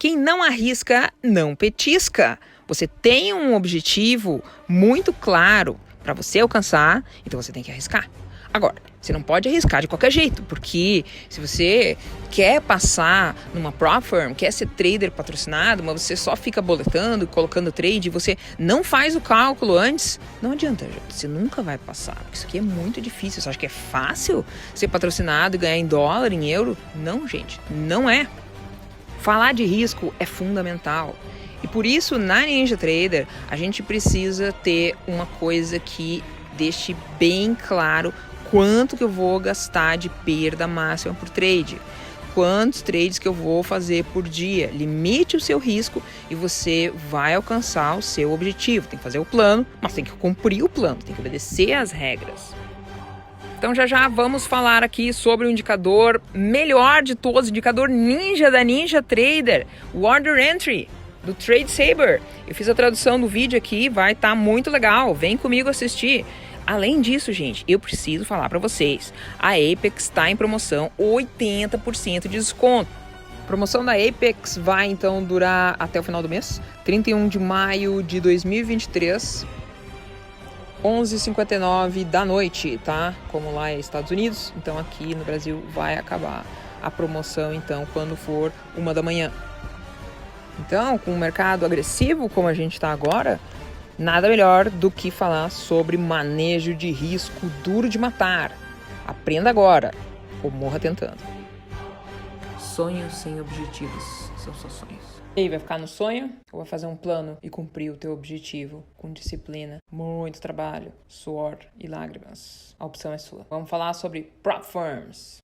Quem não arrisca, não petisca. Você tem um objetivo muito claro para você alcançar, então você tem que arriscar. Agora, você não pode arriscar de qualquer jeito, porque se você quer passar numa prop firm, quer ser trader patrocinado, mas você só fica boletando, colocando trade, e você não faz o cálculo antes, não adianta, gente, você nunca vai passar, porque isso aqui é muito difícil. Você acha que é fácil ser patrocinado e ganhar em dólar, em euro? Não, gente, não é. Falar de risco é fundamental. E por isso, na Ninja Trader, a gente precisa ter uma coisa que deixe bem claro quanto que eu vou gastar de perda máxima por trade. Quantos trades que eu vou fazer por dia. Limite o seu risco e você vai alcançar o seu objetivo. Tem que fazer o plano, mas tem que cumprir o plano, tem que obedecer às regras. Então já vamos falar aqui sobre o indicador melhor de todos, o indicador ninja da Ninja Trader, o Order Entry do Trade Saber. Eu fiz a tradução do vídeo aqui, vai estar muito legal, vem comigo assistir. Além disso, gente, eu preciso falar para vocês, a Apex está em promoção, 80% de desconto. A promoção da Apex vai então durar até o final do mês, 31 de maio de 2023. 11h59 da noite, tá? Como lá é Estados Unidos, então aqui no Brasil vai acabar a promoção, então, quando for 1 da manhã. Então, com o mercado agressivo como a gente está agora, nada melhor do que falar sobre manejo de risco duro de matar. Aprenda agora, ou morra tentando. Sonhos sem objetivos são só sonhos. E aí, vai ficar no sonho ou vai fazer um plano e cumprir o teu objetivo com disciplina, muito trabalho, suor e lágrimas? A opção é sua. Vamos falar sobre prop firms.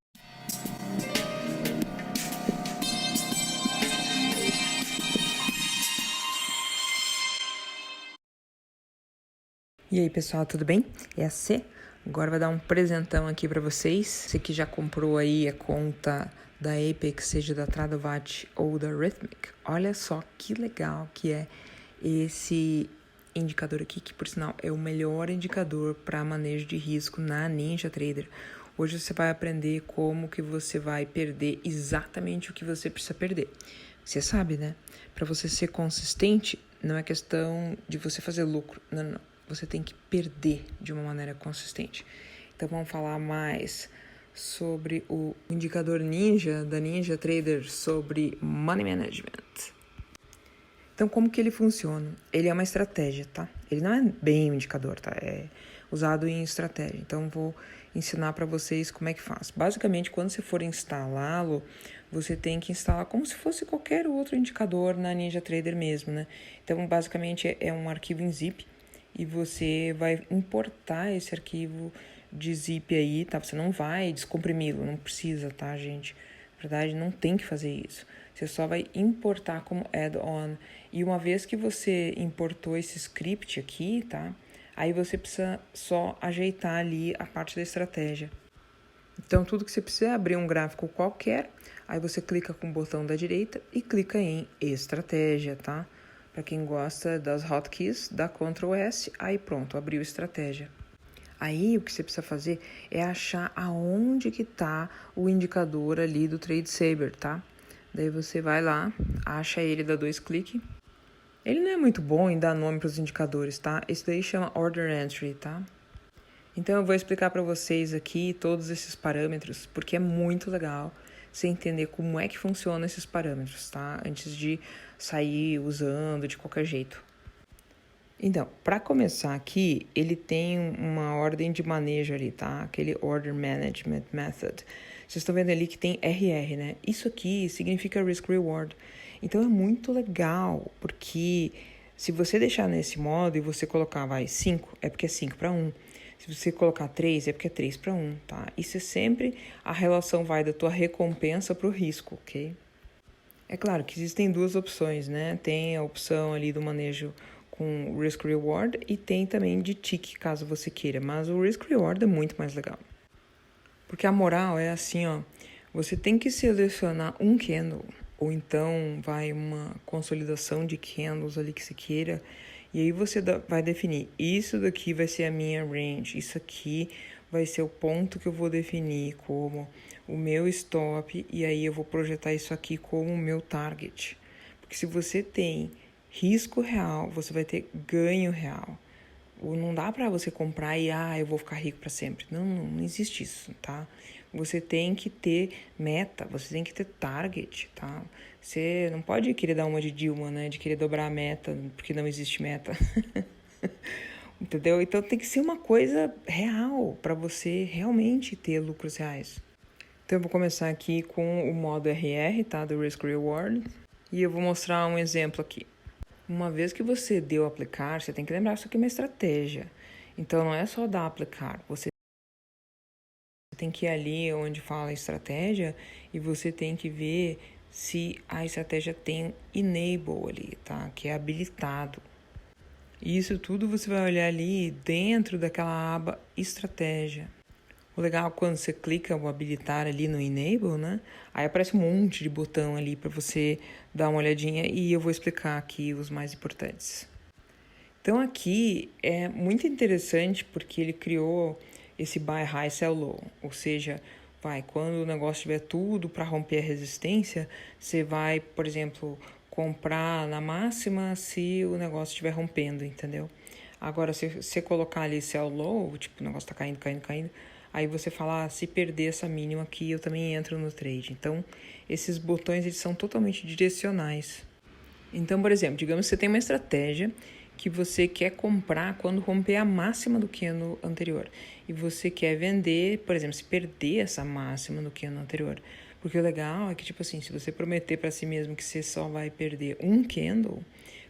E aí, pessoal, tudo bem? É a C. Agora vai dar um presentão aqui para vocês. Você que já comprou aí a conta da Apex, seja da Tradovat ou da Rithmic, olha só que legal que é esse indicador aqui, que por sinal é o melhor indicador para manejo de risco na Ninja Trader. Hoje você vai aprender como que você vai perder exatamente o que você precisa perder. Você sabe, né? Para você ser consistente, não é questão de você fazer lucro, não. Você tem que perder de uma maneira consistente. Então vamos falar mais sobre o indicador ninja da Ninja Trader, sobre Money Management. Então, como que ele funciona? Ele é uma estratégia, tá? Ele não é bem um indicador, tá? É usado em estratégia. Então, vou ensinar para vocês como é que faz. Basicamente, quando você for instalá-lo, você tem que instalar como se fosse qualquer outro indicador na Ninja Trader mesmo, né? Então, basicamente, é um arquivo em zip e você vai importar esse arquivo de zip aí, tá? Você não vai descomprimi-lo, não precisa, tá, gente? Na verdade, não tem que fazer isso. Você só vai importar como add-on. E uma vez que você importou esse script aqui, tá? Aí você precisa só ajeitar ali a parte da estratégia. Então, tudo que você precisa é abrir um gráfico qualquer, aí você clica com o botão da direita e clica em estratégia, tá? Para quem gosta das hotkeys, dá Ctrl S, aí pronto, abriu estratégia. Aí o que você precisa fazer é achar aonde que tá o indicador ali do Trade Saber, tá? Daí você vai lá, acha ele, dá 2 cliques. Ele não é muito bom em dar nome para os indicadores, tá? Esse daí chama Order Entry, tá? Então eu vou explicar para vocês aqui todos esses parâmetros, porque é muito legal você entender como é que funcionam esses parâmetros, tá? Antes de sair usando de qualquer jeito. Então, para começar aqui, ele tem uma ordem de manejo ali, tá? Aquele Order Management Method. Vocês estão vendo ali que tem RR, né? Isso aqui significa Risk Reward. Então, é muito legal, porque se você deixar nesse modo e você colocar, 5, é porque é 5 para 1. Se você colocar 3, é porque é 3 para 1, tá? Isso é sempre a relação vai da tua recompensa para o risco, ok? É claro que existem duas opções, né? Tem a opção ali do manejo com Risk Reward e tem também de tick, caso você queira. Mas o Risk Reward é muito mais legal. Porque a moral é assim, ó. Você tem que selecionar um candle, ou então vai uma consolidação de candles ali que você queira. E aí você vai definir, isso daqui vai ser a minha range, isso aqui vai ser o ponto que eu vou definir como o meu stop, e aí eu vou projetar isso aqui como o meu target. Porque se você tem risco real, você vai ter ganho real. Não dá para você comprar e, eu vou ficar rico para sempre. Não existe isso, tá? Você tem que ter meta, você tem que ter target, tá? Você não pode querer dar uma de Dilma, né? De querer dobrar a meta, porque não existe meta. Entendeu? Então tem que ser uma coisa real para você realmente ter lucros reais. Então eu vou começar aqui com o modo RR, tá? Do Risk Reward. E eu vou mostrar um exemplo aqui. Uma vez que você deu aplicar, você tem que lembrar que isso aqui é uma estratégia. Então não é só dar aplicar, você tem que ir ali onde fala estratégia e você tem que ver se a estratégia tem enable ali, tá? Que é habilitado. E isso tudo você vai olhar ali dentro daquela aba estratégia. O legal é quando você clica o habilitar ali no enable, né? Aí aparece um monte de botão ali para você dar uma olhadinha e eu vou explicar aqui os mais importantes. Então aqui é muito interessante porque ele criou esse buy high, sell low, ou seja, quando o negócio tiver tudo para romper a resistência, você vai, por exemplo, comprar na máxima se o negócio estiver rompendo, entendeu? Agora, se você colocar ali sell low, tipo, o negócio tá caindo, aí você fala, se perder essa mínima aqui, eu também entro no trade. Então, esses botões, eles são totalmente direcionais. Então, por exemplo, digamos que você tem uma estratégia que você quer comprar quando romper a máxima do candle anterior. E você quer vender, por exemplo, se perder essa máxima do candle anterior. Porque o legal é que, tipo assim, se você prometer para si mesmo que você só vai perder um candle,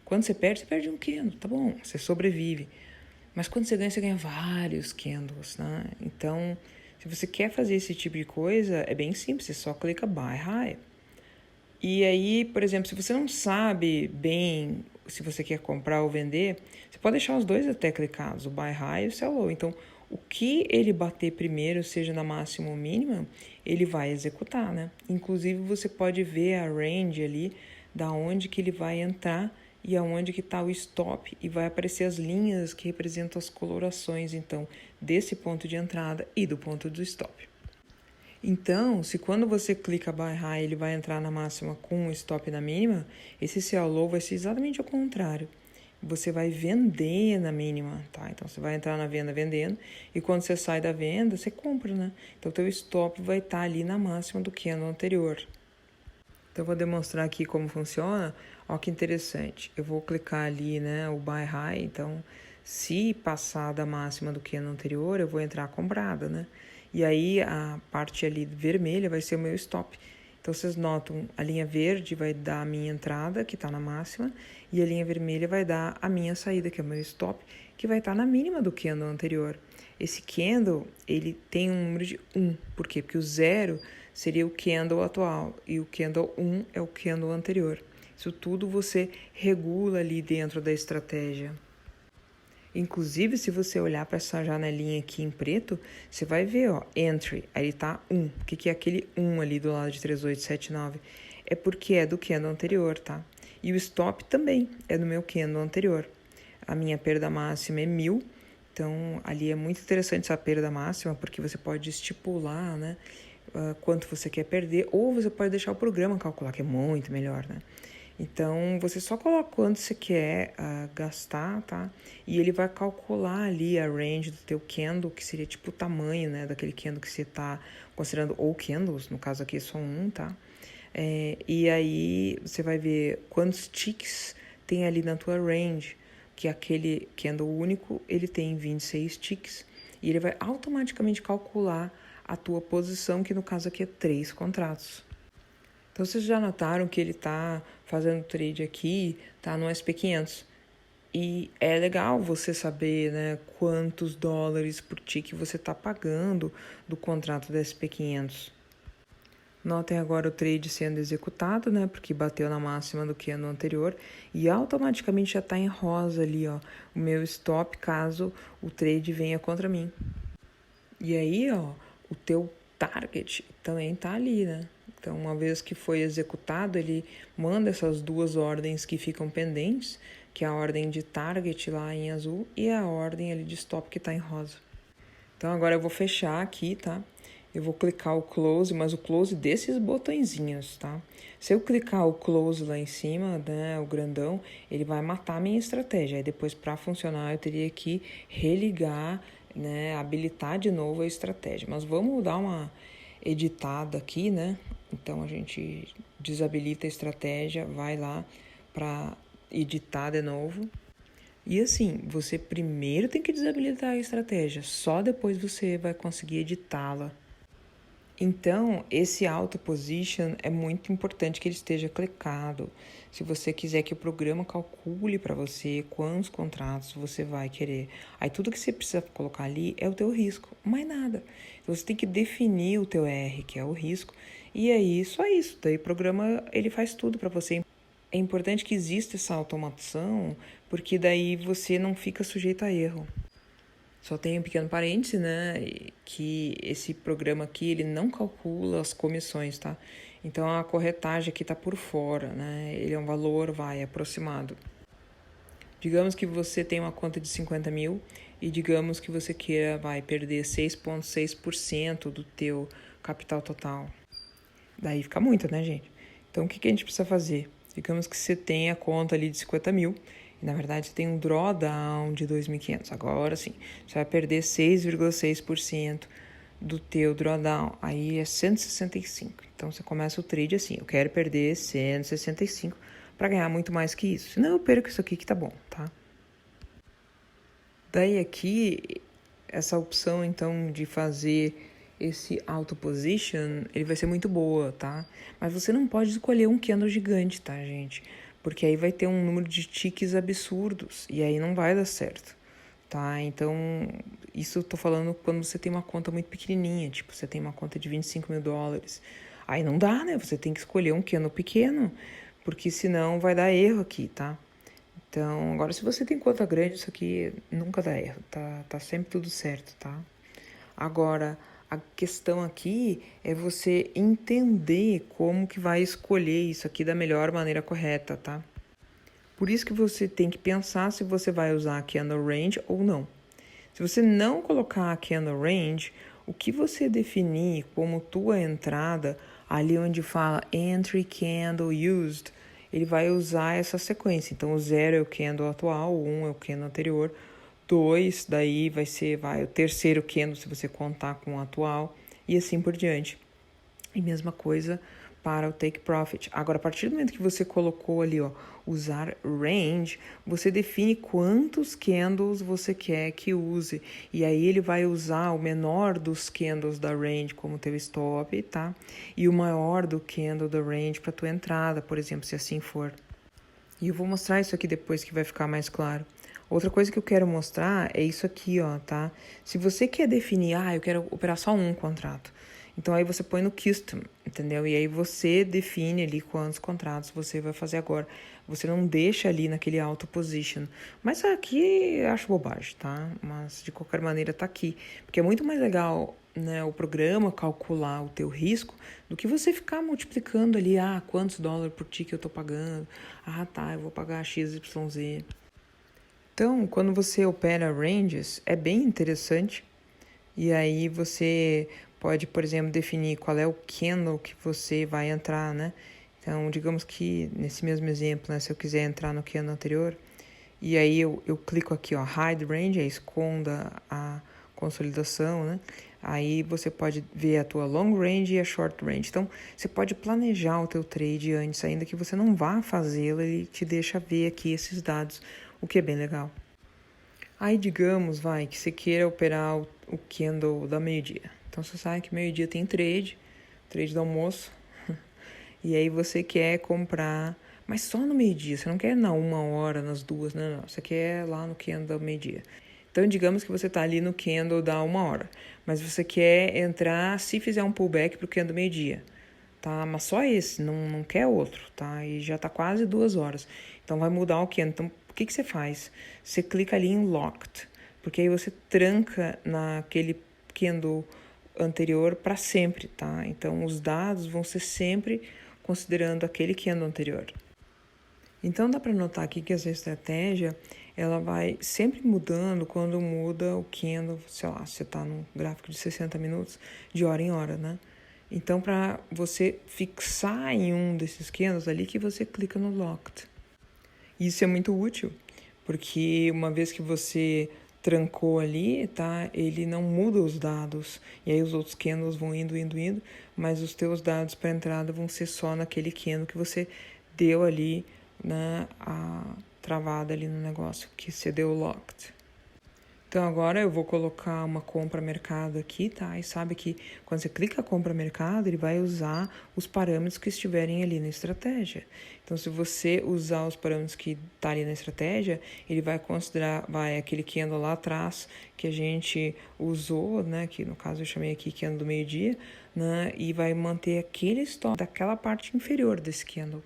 quando você perde um candle, tá bom, você sobrevive. Mas quando você ganha vários candles, né? Então, se você quer fazer esse tipo de coisa, é bem simples, você só clica Buy High. E aí, por exemplo, se você não sabe bem se você quer comprar ou vender, você pode deixar os dois até clicados, o Buy High e o Sell Low. Então, o que ele bater primeiro, seja na máxima ou mínima, ele vai executar, né? Inclusive, você pode ver a range ali, da onde que ele vai entrar e aonde que está o stop, e vai aparecer as linhas que representam as colorações, então, desse ponto de entrada e do ponto do stop. Então, se quando você clica Buy High, ele vai entrar na máxima com o stop na mínima, esse Sell Low vai ser exatamente ao contrário. Você vai vender na mínima, tá? Então, você vai entrar na venda vendendo, e quando você sai da venda, você compra, né? Então, o teu stop vai estar ali na máxima do candle anterior. Então, eu vou demonstrar aqui como funciona. Ó, que interessante. Eu vou clicar ali, né, o Buy High. Então, se passar da máxima do candle anterior, eu vou entrar comprada, né? E aí, a parte ali vermelha vai ser o meu stop. Então, vocês notam, a linha verde vai dar a minha entrada, que está na máxima, e a linha vermelha vai dar a minha saída, que é o meu stop, que vai estar na mínima do candle anterior. Esse candle, ele tem um número de 1. Por quê? Porque o 0 seria o candle atual e o candle 1 é o candle anterior. Isso tudo você regula ali dentro da estratégia. Inclusive, se você olhar para essa janelinha aqui em preto, você vai ver, ó, Entry, aí tá 1. O que é aquele 1 ali do lado de 3879? É porque é do candle anterior, tá? E o Stop também é do meu candle anterior. A minha perda máxima é 1000, então ali é muito interessante essa perda máxima, porque você pode estipular, né, quanto você quer perder, ou você pode deixar o programa calcular, que é muito melhor, né? Então, você só coloca quanto você quer gastar, tá? E ele vai calcular ali a range do teu candle, que seria tipo o tamanho, né, daquele candle que você tá considerando, ou candles, no caso aqui é só um, tá? E aí, você vai ver quantos ticks tem ali na tua range, que aquele candle único, ele tem 26 ticks. E ele vai automaticamente calcular a tua posição, que no caso aqui é 3 contratos. Então, vocês já notaram que ele está fazendo trade aqui, tá no SP500. E é legal você saber, né, quantos dólares por tick você está pagando do contrato da SP500. Notem agora o trade sendo executado, né, porque bateu na máxima do que no anterior. E automaticamente já está em rosa ali, ó, o meu stop caso o trade venha contra mim. E aí, ó, o teu target também tá ali, né? Então, uma vez que foi executado, ele manda essas duas ordens que ficam pendentes, que é a ordem de target lá em azul e a ordem ali de stop que tá em rosa. Então, agora eu vou fechar aqui, tá? Eu vou clicar o close, mas o close desses botõezinhos, tá? Se eu clicar o close lá em cima, né, o grandão, ele vai matar a minha estratégia. Aí depois, para funcionar, eu teria que religar, né, habilitar de novo a estratégia. Mas vamos dar uma editada aqui, né? Então a gente desabilita a estratégia, vai lá para editar de novo. E assim, você primeiro tem que desabilitar a estratégia, só depois você vai conseguir editá-la. Então, esse auto position é muito importante que ele esteja clicado. Se você quiser que o programa calcule para você quantos contratos você vai querer. Aí tudo que você precisa colocar ali é o teu risco, mais nada. Então, você tem que definir o teu R, que é o risco, e aí só isso. Daí o programa ele faz tudo para você. É importante que exista essa automação, porque daí você não fica sujeito a erro. Só tem um pequeno parêntese, né, que esse programa aqui, ele não calcula as comissões, tá? Então, a corretagem aqui tá por fora, né? Ele é um valor, aproximado. Digamos que você tem uma conta de 50 mil e digamos que você queira, perder 6,6% do teu capital total. Daí fica muito, né, gente? Então, o que a gente precisa fazer? Digamos que você tem a conta ali de 50 mil e, na verdade, você tem um drawdown de 2.500. Agora sim, você vai perder 6,6% do teu drawdown. Aí é 165. Então, você começa o trade assim, eu quero perder 165 para ganhar muito mais que isso. Senão eu perco isso aqui que tá bom, tá? Daí aqui, essa opção, então, de fazer esse auto position, ele vai ser muito boa, tá? Mas você não pode escolher um candle gigante, tá, gente? Porque aí vai ter um número de ticks absurdos e aí não vai dar certo, tá? Então, isso eu tô falando quando você tem uma conta muito pequenininha, tipo, você tem uma conta de 25 mil dólares. Aí não dá, né? Você tem que escolher um candle pequeno, porque senão vai dar erro aqui, tá? Então, agora se você tem conta grande, isso aqui nunca dá erro, tá sempre tudo certo, tá? Agora, a questão aqui é você entender como que vai escolher isso aqui da melhor maneira correta, tá? Por isso que você tem que pensar se você vai usar a Candle Range ou não. Se você não colocar a Candle Range, o que você definir como tua entrada, ali onde fala Entry Candle Used, ele vai usar essa sequência. Então, o 0 é o candle atual, o 1 é o candle anterior, 2 daí vai ser o terceiro candle se você contar com o atual, e assim por diante. E mesma coisa para o Take Profit. Agora, a partir do momento que você colocou ali, usar range, você define quantos candles você quer que use. E aí ele vai usar o menor dos candles da range como teu stop, tá? E o maior do candle da range para tua entrada, por exemplo, se assim for. E eu vou mostrar isso aqui depois que vai ficar mais claro. Outra coisa que eu quero mostrar é isso aqui, tá? Se você quer definir, eu quero operar só um contrato. Então, aí você põe no custom, entendeu? E aí você define ali quantos contratos você vai fazer agora. Você não deixa ali naquele auto position. Mas aqui eu acho bobagem, tá? Mas de qualquer maneira tá aqui. Porque é muito mais legal, né, o programa calcular o teu risco do que você ficar multiplicando ali, quantos dólares por ticket eu tô pagando. Tá, eu vou pagar XYZ. Então, quando você opera ranges, é bem interessante. E aí você pode, por exemplo, definir qual é o candle que você vai entrar, né? Então, digamos que nesse mesmo exemplo, né, se eu quiser entrar no candle anterior, e aí eu clico aqui, hide range, esconda a consolidação, né? Aí você pode ver a tua long range e a short range. Então, você pode planejar o teu trade antes, ainda que você não vá fazê-lo, ele te deixa ver aqui esses dados, o que é bem legal. Aí, digamos, que você queira operar o candle da meio-dia. Então, você sabe que meio-dia tem trade do almoço, e aí você quer comprar, mas só no meio-dia, você não quer na 1 hora, nas 2, não, você quer lá no candle do meio-dia. Então, digamos que você está ali no candle da 1 hora, mas você quer entrar se fizer um pullback para o candle do meio-dia, tá? Mas só esse, não quer outro, tá? E já está quase 2 horas, então vai mudar o candle. Então, o que você faz? Você clica ali em Locked, porque aí você tranca naquele candle anterior para sempre, tá? Então, os dados vão ser sempre considerando aquele candle anterior. Então dá para notar aqui que essa estratégia ela vai sempre mudando quando muda o candle, sei lá, você está num gráfico de 60 minutos, de hora em hora, né? Então, para você fixar em um desses candles ali, que você clica no Locked. Isso é muito útil, porque uma vez que você trancou ali, tá? Ele não muda os dados. E aí os outros candles vão indo, mas os teus dados para entrada vão ser só naquele candle que você deu ali, né? A travada ali no negócio, que você deu Locked. Então agora eu vou colocar uma compra mercado aqui, tá? E sabe que quando você clica compra mercado, ele vai usar os parâmetros que estiverem ali na estratégia. Então se você usar os parâmetros que tá ali na estratégia, ele vai considerar, aquele candle lá atrás que a gente usou, né? Que no caso eu chamei aqui candle do meio-dia, né? E vai manter aquele stop daquela parte inferior desse candle.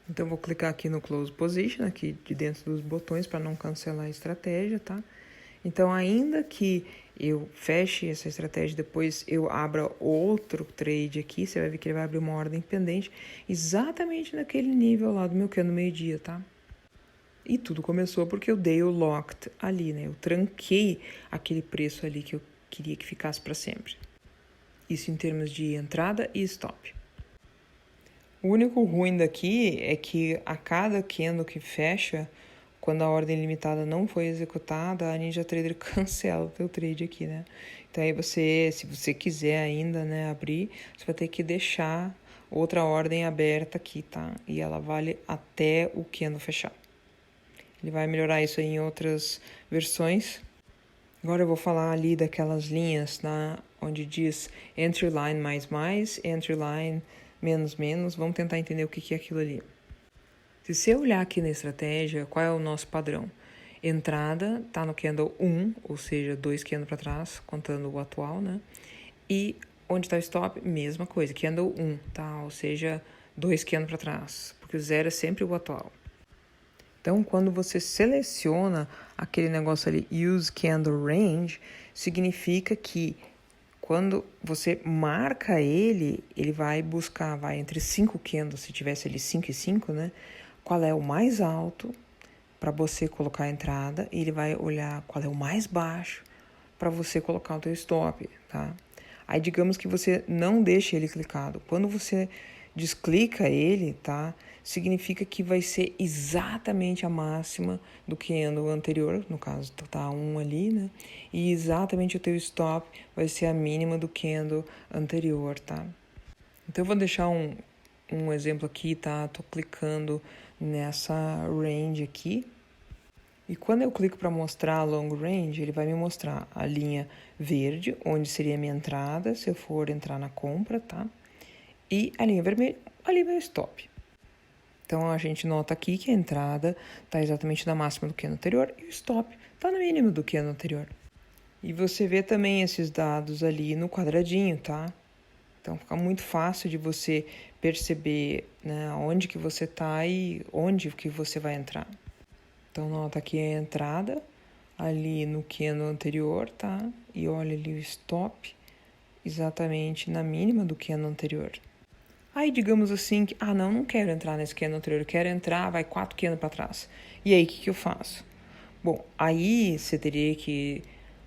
Então eu vou clicar aqui no Close Position, aqui de dentro dos botões para não cancelar a estratégia, tá? Então, ainda que eu feche essa estratégia, depois eu abra outro trade aqui, você vai ver que ele vai abrir uma ordem pendente exatamente naquele nível lá do meu candle meio-dia, tá? E tudo começou porque eu dei o locked ali, né? Eu tranquei aquele preço ali que eu queria que ficasse para sempre. Isso em termos de entrada e stop. O único ruim daqui é que a cada candle que fecha, quando a ordem limitada não foi executada, a Ninja Trader cancela o teu trade aqui, né? Então aí você, se você quiser ainda, né, abrir, você vai ter que deixar outra ordem aberta aqui, tá? E ela vale até o candle fechar. Ele vai melhorar isso aí em outras versões. Agora eu vou falar ali daquelas linhas, né, onde diz entry line mais, entry line menos. Vamos tentar entender o que é aquilo ali. Se você olhar aqui na estratégia, qual é o nosso padrão? Entrada está no candle 1, ou seja, 2 candles para trás, contando o atual, né? E onde está o stop? Mesma coisa, candle 1, tá? Ou seja, 2 candles para trás, porque o 0 é sempre o atual. Então, quando você seleciona aquele negócio ali, Use Candle Range, significa que quando você marca ele, ele vai buscar, entre 5 candles, se tivesse ali 5 e 5, né? Qual é o mais alto para você colocar a entrada e ele vai olhar qual é o mais baixo para você colocar o teu stop, tá? Aí digamos que você não deixa ele clicado. Quando você desclica ele, tá? Significa que vai ser exatamente a máxima do candle anterior, no caso tá 1 ali, né? E exatamente o teu stop vai ser a mínima do candle anterior, tá? Então eu vou deixar um exemplo aqui, tá? Tô clicando nessa range aqui. E quando eu clico para mostrar a long range, ele vai me mostrar a linha verde, onde seria a minha entrada, se eu for entrar na compra, tá? E a linha vermelha, ali é meu stop. Então a gente nota aqui que a entrada está exatamente na máxima do candle anterior e o stop está no mínimo do candle anterior. E você vê também esses dados ali no quadradinho, tá? Então fica muito fácil de você perceber, né, onde que você está e onde que você vai entrar. Então nota aqui a entrada ali no candle anterior, tá? E olha ali o stop exatamente na mínima do candle anterior. Aí digamos assim que, não quero entrar nesse candle anterior, eu quero entrar, vai 4 candles para trás. E aí o que eu faço? Bom, aí você teria que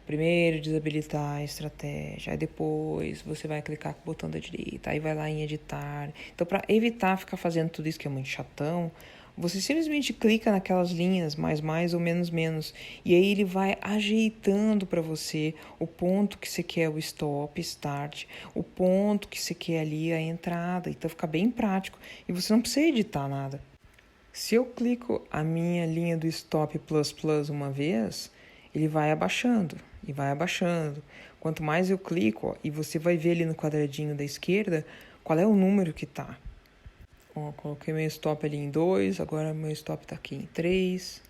primeiro desabilitar a estratégia, aí depois você vai clicar com o botão da direita, aí vai lá em editar. Então, para evitar ficar fazendo tudo isso que é muito chatão, você simplesmente clica naquelas linhas, mais ou menos, e aí ele vai ajeitando para você o ponto que você quer o stop, start, o ponto que você quer ali a entrada, então fica bem prático e você não precisa editar nada. Se eu clico a minha linha do stop plus uma vez, ele vai abaixando e vai abaixando. Quanto mais eu clico, e você vai ver ali no quadradinho da esquerda qual é o número que tá. Coloquei meu stop ali em 2, agora meu stop está aqui em 3,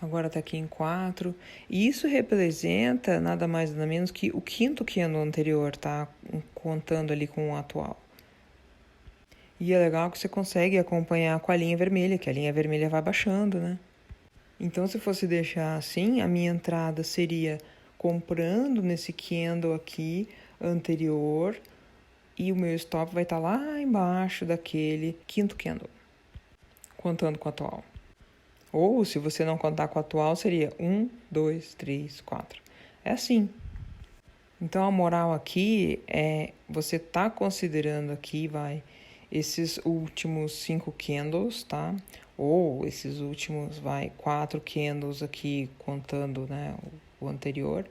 agora está aqui em 4. E isso representa nada mais nada menos que o quinto candle anterior, tá? Contando ali com o atual. E é legal que você consegue acompanhar com a linha vermelha, que a linha vermelha vai baixando, né? Então, se fosse deixar assim, a minha entrada seria comprando nesse candle aqui anterior, e o meu stop vai estar lá embaixo daquele quinto candle. contando com o atual. Ou, se você não contar com o atual, seria 1, 2, 3, 4. É assim. Então, a moral aqui é, você tá considerando aqui, esses últimos 5 candles, tá? Ou esses últimos, 4 candles aqui, contando, né, o anterior.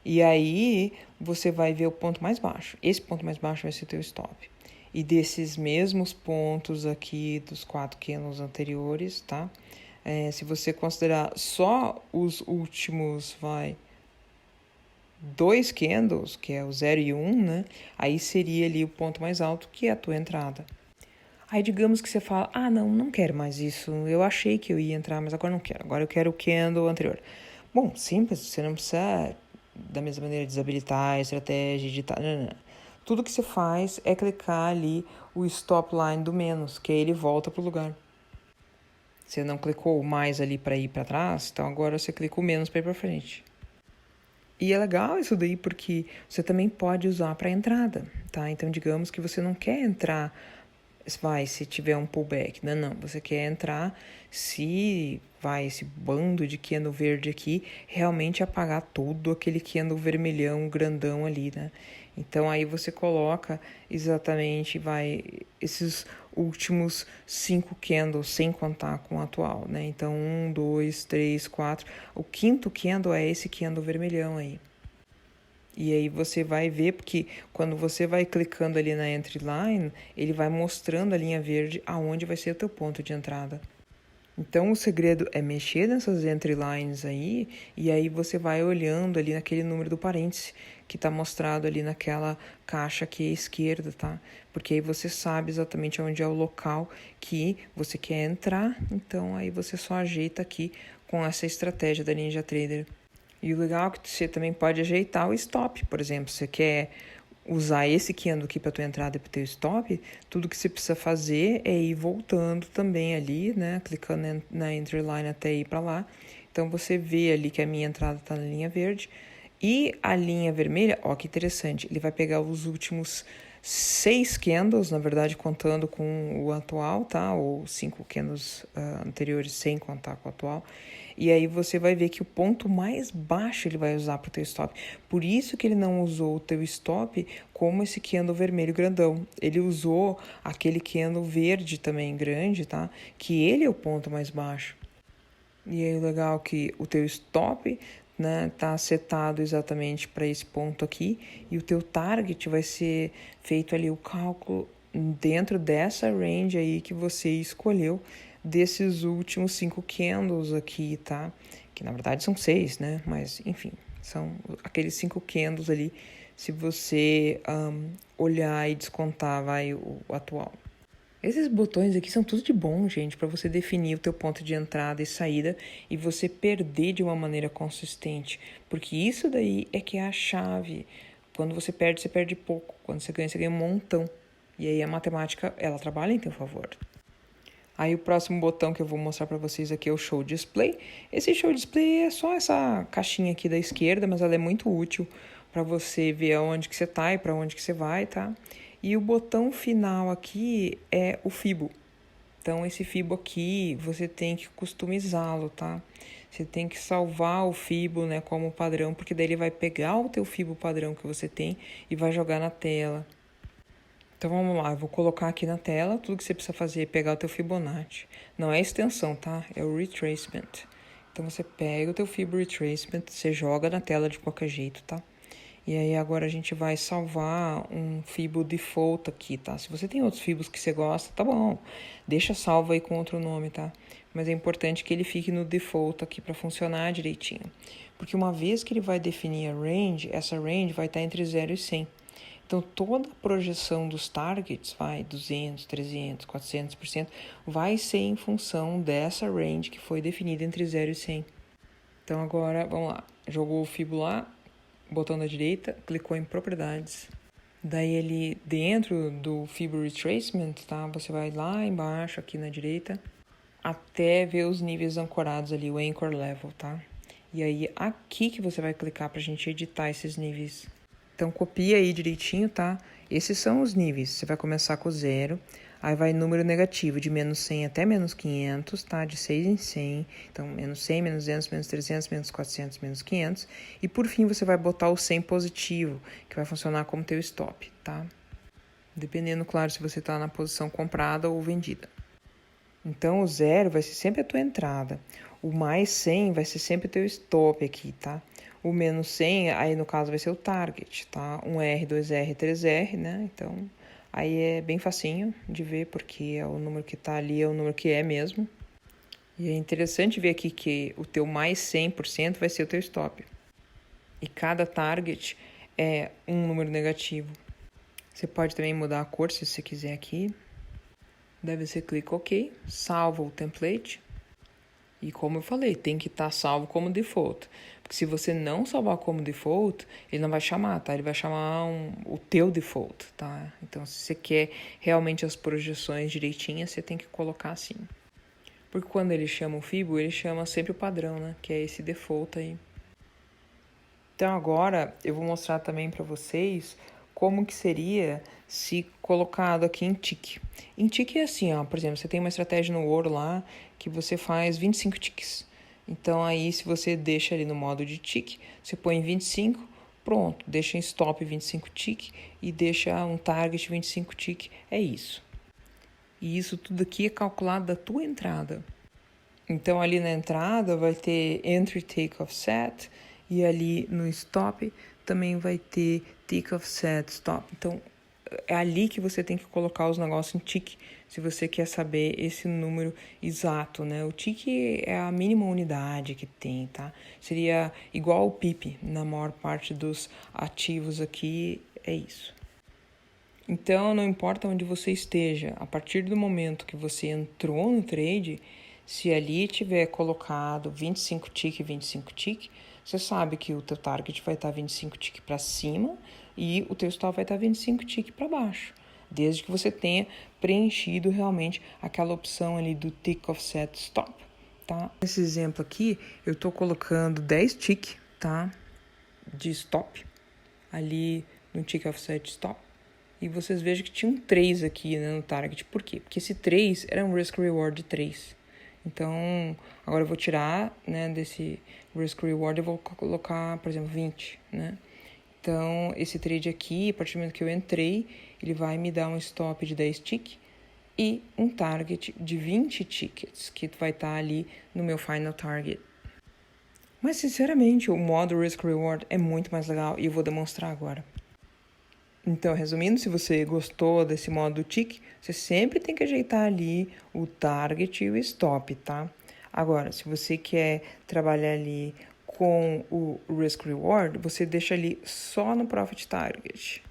E aí, você vai ver o ponto mais baixo. Esse ponto mais baixo vai ser o teu stop. E desses mesmos pontos aqui, dos 4 candles anteriores, tá? Se você considerar só os últimos, 2 candles, que é o 0 e 1, né? Aí seria ali o ponto mais alto, que é a tua entrada. Aí digamos que você fala, não quero mais isso, eu achei que eu ia entrar, mas agora não quero, agora eu quero o candle anterior. Bom, simples, você não precisa, da mesma maneira, desabilitar a estratégia, editar, não. Tudo que você faz é clicar ali o stop line do menos, que aí ele volta pro lugar. Você não clicou mais ali para ir para trás, então agora você clica o menos para ir para frente. E é legal isso daí porque você também pode usar para entrada, tá? Então, digamos que você não quer entrar, se tiver um pullback. Não. Você quer entrar se esse bando de candle verde aqui realmente apagar todo aquele candle vermelhão grandão ali, né? Então, aí você coloca exatamente, esses últimos 5 candles, sem contar com o atual, né? Então, 1, 2, 3, 4. O quinto candle é esse candle vermelhão aí. E aí você vai ver, porque quando você vai clicando ali na entry line, ele vai mostrando a linha verde aonde vai ser o teu ponto de entrada. Então, o segredo é mexer nessas entry lines aí, e aí você vai olhando ali naquele número do parêntese, que está mostrado ali naquela caixa aqui à esquerda, tá? Porque aí você sabe exatamente onde é o local que você quer entrar, então aí você só ajeita aqui com essa estratégia da NinjaTrader. E o legal é que você também pode ajeitar o stop, por exemplo, você quer usar esse candle aqui para tua entrada e para o teu stop, tudo que você precisa fazer é ir voltando também ali, né, clicando na entry line até ir para lá. Então você vê ali que a minha entrada está na linha verde e a linha vermelha, ó, que interessante, ele vai pegar os últimos 6 candles, na verdade, contando com o atual, tá? Ou 5 candles anteriores sem contar com o atual. E aí você vai ver que o ponto mais baixo ele vai usar para o teu stop. Por isso que ele não usou o teu stop como esse candle vermelho grandão. Ele usou aquele candle verde também grande, tá? Que ele é o ponto mais baixo. E aí o legal é que o teu stop, né, tá setado exatamente para esse ponto aqui, e o teu target vai ser feito ali o cálculo dentro dessa range aí que você escolheu, desses últimos 5 candles aqui, tá? Que na verdade são 6, né? Mas enfim, são aqueles 5 candles ali, se você olhar e descontar o atual. Esses botões aqui são tudo de bom, gente, para você definir o teu ponto de entrada e saída e você perder de uma maneira consistente, porque isso daí é que é a chave. Quando você perde pouco. Quando você ganha um montão. E aí a matemática, ela trabalha em teu favor. Aí o próximo botão que eu vou mostrar para vocês aqui é o Show Display. Esse Show Display é só essa caixinha aqui da esquerda, mas ela é muito útil para você ver aonde que você tá e para onde que você vai, tá? E o botão final aqui é o Fibo. Então, esse Fibo aqui, você tem que customizá-lo, tá? Você tem que salvar o Fibo, né, como padrão, porque daí ele vai pegar o teu Fibo padrão que você tem e vai jogar na tela. Então, vamos lá, eu vou colocar aqui na tela, tudo que você precisa fazer é pegar o teu Fibonacci. Não é extensão, tá? É o retracement. Então, você pega o teu Fibo retracement, você joga na tela de qualquer jeito, tá? E aí, agora a gente vai salvar um Fibo default aqui, tá? Se você tem outros Fibos que você gosta, tá bom. Deixa salvo aí com outro nome, tá? Mas é importante que ele fique no default aqui para funcionar direitinho. Porque uma vez que ele vai definir a range, essa range vai estar entre 0 e 100. Então, toda a projeção dos targets, 200, 300, 400%, vai ser em função dessa range que foi definida entre 0 e 100. Então, agora, vamos lá. Jogou o Fibo lá, botão da direita, clicou em propriedades. Daí, ele, dentro do Fibo Retracement, tá? Você vai lá embaixo, aqui na direita, até ver os níveis ancorados ali, o Anchor Level, tá? E aí, aqui que você vai clicar pra gente editar esses níveis. Então, copia aí direitinho, tá? Esses são os níveis. Você vai começar com 0, Aí vai número negativo, de menos 100 até menos 500, tá? De 6 em 100. Então, menos 100, menos 200, menos 300, menos 400, menos 500. E por fim, você vai botar o 100 positivo, que vai funcionar como teu stop, tá? Dependendo, claro, se você tá na posição comprada ou vendida. Então, o 0 vai ser sempre a tua entrada. O mais 100 vai ser sempre o teu stop aqui, tá? O menos 100, aí no caso vai ser o target, tá? 1R, 2R, 3R, né? Então, aí é bem facinho de ver, porque é o número que tá ali, é o número que é mesmo. E é interessante ver aqui que o teu mais 100% vai ser o teu stop. E cada target é um número negativo. Você pode também mudar a cor se você quiser aqui. Daí você clica OK, salva o template. E como eu falei, tem que estar salvo como default. Porque se você não salvar como default, ele não vai chamar, tá? Ele vai chamar o teu default, tá? Então, se você quer realmente as projeções direitinhas, você tem que colocar assim. Porque quando ele chama o Fibo, ele chama sempre o padrão, né? Que é esse default aí. Então, agora eu vou mostrar também para vocês como que seria se colocado aqui em tick. Em tick é assim, ó, por exemplo, você tem uma estratégia no ouro lá que você faz 25 ticks. Então aí se você deixa ali no modo de tick, você põe 25, pronto, deixa em stop 25 tick e deixa um target 25 tick, é isso. E isso tudo aqui é calculado da tua entrada. Então ali na entrada vai ter entry, take, offset, e ali no stop também vai ter take, offset, stop. Então é ali que você tem que colocar os negócios em tick, se você quer saber esse número exato, né? O tick é a mínima unidade que tem, tá? Seria igual o PIP na maior parte dos ativos aqui, é isso. Então, não importa onde você esteja, a partir do momento que você entrou no trade, se ali tiver colocado 25 tick, 25 tick, você sabe que o teu target vai estar 25 tick para cima e o teu stop vai estar 25 tick para baixo, desde que você tenha preenchido realmente aquela opção ali do tick offset stop, tá? Nesse exemplo aqui, eu estou colocando 10 tick, tá? De stop ali no tick offset stop. E vocês vejam que tinha um 3 aqui, né, no target. Por quê? Porque esse 3 era um risk reward de 3. Então, agora eu vou tirar, né, desse risk reward, eu vou colocar, por exemplo, 20, né? Então, esse trade aqui, a partir do momento que eu entrei, ele vai me dar um stop de 10 tick e um target de 20 tickets, que vai estar ali no meu final target. Mas, sinceramente, o modo risk reward é muito mais legal e eu vou demonstrar agora. Então, resumindo, se você gostou desse modo tick, você sempre tem que ajeitar ali o target e o stop, tá? Agora, se você quer trabalhar ali com o risk reward, você deixa ali só no profit target.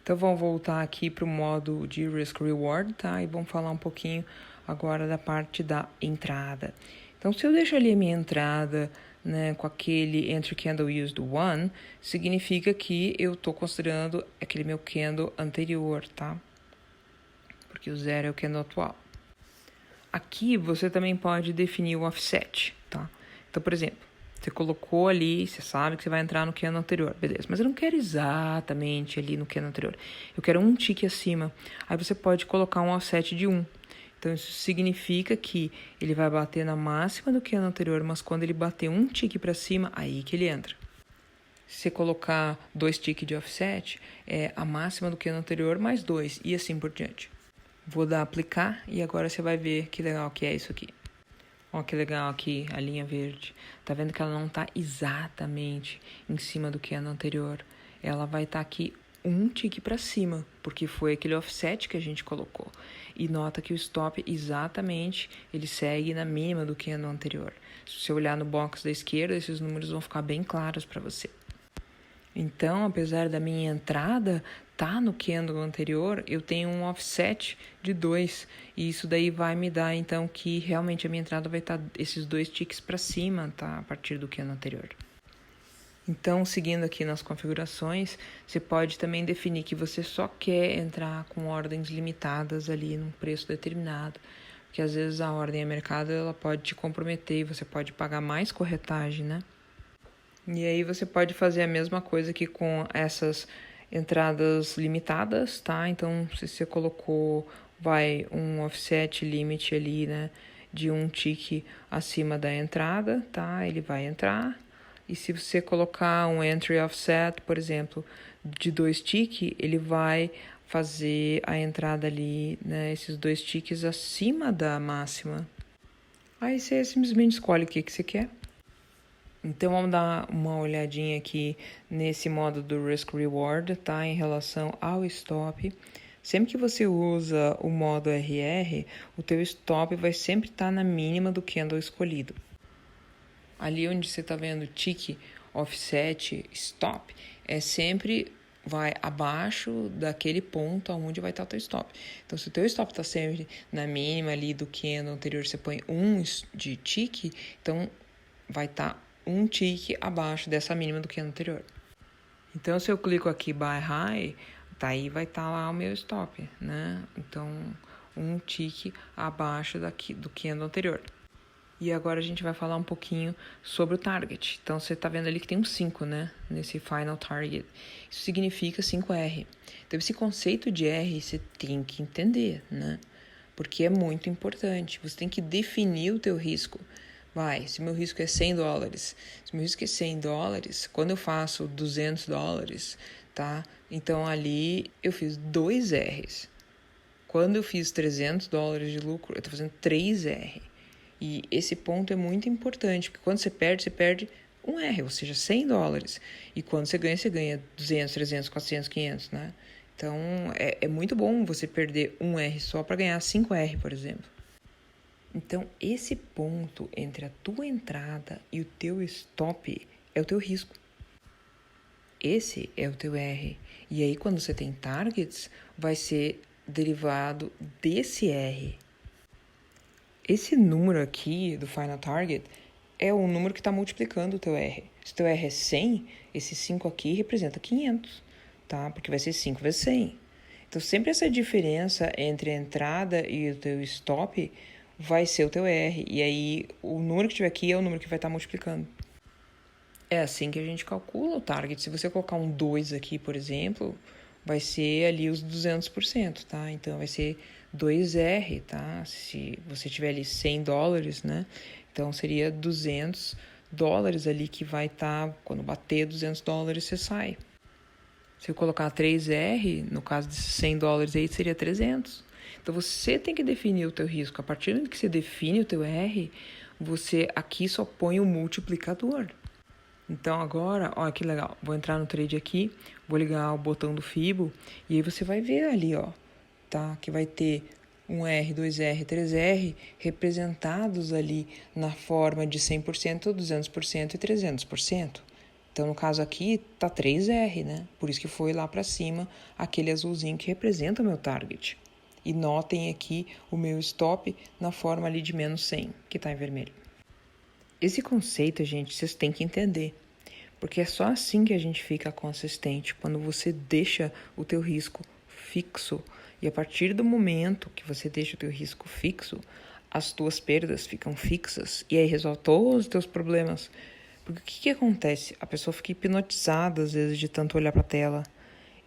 Então, vamos voltar aqui para o modo de risk reward, tá? E vamos falar um pouquinho agora da parte da entrada. Então, se eu deixo ali a minha entrada, né, com aquele entry candle used one, significa que eu estou considerando aquele meu candle anterior, tá? Porque o 0 é o candle atual. Aqui você também pode definir o offset, tá? Então, por exemplo, você colocou ali, você sabe que você vai entrar no candle anterior, beleza. Mas eu não quero exatamente ali no candle anterior. Eu quero um tick acima. Aí você pode colocar um offset de 1. Então, isso significa que ele vai bater na máxima do candle anterior, mas quando ele bater um tick para cima, aí que ele entra. Se você colocar 2 ticks de offset, é a máxima do candle anterior mais 2 e assim por diante. Vou dar aplicar e agora você vai ver que legal que é isso aqui. Ó, que legal aqui a linha verde. Tá vendo que ela não tá exatamente em cima do candle anterior. Ela vai estar aqui um tick para cima, porque foi aquele offset que a gente colocou. E nota que o stop exatamente, ele segue na mínima do candle anterior. Se você olhar no box da esquerda, esses números vão ficar bem claros para você. Então, apesar da minha entrada tá no candle anterior, eu tenho um offset de 2. E isso daí vai me dar, então, que realmente a minha entrada vai estar esses 2 ticks para cima, tá? A partir do candle anterior. Então, seguindo aqui nas configurações, você pode também definir que você só quer entrar com ordens limitadas ali num preço determinado, porque às vezes a ordem a mercado ela pode te comprometer e você pode pagar mais corretagem, né? E aí você pode fazer a mesma coisa aqui com essas entradas limitadas, tá? Então, se você colocou vai um offset limit ali, né, de um tick acima da entrada, tá? Ele vai entrar. E se você colocar um entry offset, por exemplo, de 2 ticks, ele vai fazer a entrada ali, né, esses 2 ticks acima da máxima. Aí você simplesmente escolhe o que você quer. Então, vamos dar uma olhadinha aqui nesse modo do Risk Reward, tá? Em relação ao stop. Sempre que você usa o modo RR, o teu stop vai sempre estar na mínima do candle escolhido. Ali onde você está vendo tick, offset, stop, sempre vai abaixo daquele ponto onde vai estar o teu stop. Então, se o teu stop está sempre na mínima ali do candle anterior, você põe 1 de tick, então vai estar um tick abaixo dessa mínima do candle anterior. Então, se eu clico aqui Buy High, tá aí vai estar lá o meu stop, né? Então, um tick abaixo do candle anterior. E agora a gente vai falar um pouquinho sobre o target. Então, você tá vendo ali que tem um 5, né? Nesse Final Target. Isso significa 5R. Então, esse conceito de R você tem que entender, né? Porque é muito importante. Você tem que definir o teu risco. Se meu risco é $100, se meu risco é $100, quando eu faço $200, tá? Então, ali eu fiz 2 R's. Quando eu fiz $300 de lucro, eu tô fazendo 3 R. E esse ponto é muito importante, porque quando você perde um R, ou seja, $100. E quando você ganha 200, 300, 400, 500, né? Então, é muito bom você perder um R só para ganhar 5 R, por exemplo. Então, esse ponto entre a tua entrada e o teu stop é o teu risco. Esse é o teu R. E aí, quando você tem targets, vai ser derivado desse R. Esse número aqui do Final Target é o número que está multiplicando o teu R. Se o teu R é 100, esse 5 aqui representa 500, tá? Porque vai ser 5 vezes 100. Então, sempre essa diferença entre a entrada e o teu stop vai ser o teu R. E aí, o número que tiver aqui é o número que vai estar multiplicando. É assim que a gente calcula o target. Se você colocar um 2 aqui, por exemplo, vai ser ali os 200%, tá? Então, vai ser 2R, tá? Se você tiver ali $100, né? Então, seria $200 ali que vai estar, quando bater $200, você sai. Se eu colocar 3R, no caso desses $100 aí, seria 300. Então, você tem que definir o teu risco. A partir do momento que você define o teu R, você aqui só põe o multiplicador. Então, agora, olha que legal. Vou entrar no trade aqui, vou ligar o botão do Fibo, e aí você vai ver ali, ó, tá? Que vai ter 1R, 2R, 3R representados ali na forma de 100%, 200% e 300%. Então, no caso aqui, tá 3R, né? Por isso que foi lá para cima aquele azulzinho que representa o meu target. E notem aqui o meu stop na forma ali de menos 100, que está em vermelho. Esse conceito, gente, vocês têm que entender. Porque é só assim que a gente fica consistente, quando você deixa o teu risco fixo. E a partir do momento que você deixa o teu risco fixo, as tuas perdas ficam fixas. E aí resolve todos os teus problemas. Porque o que acontece? A pessoa fica hipnotizada, às vezes, de tanto olhar para a tela.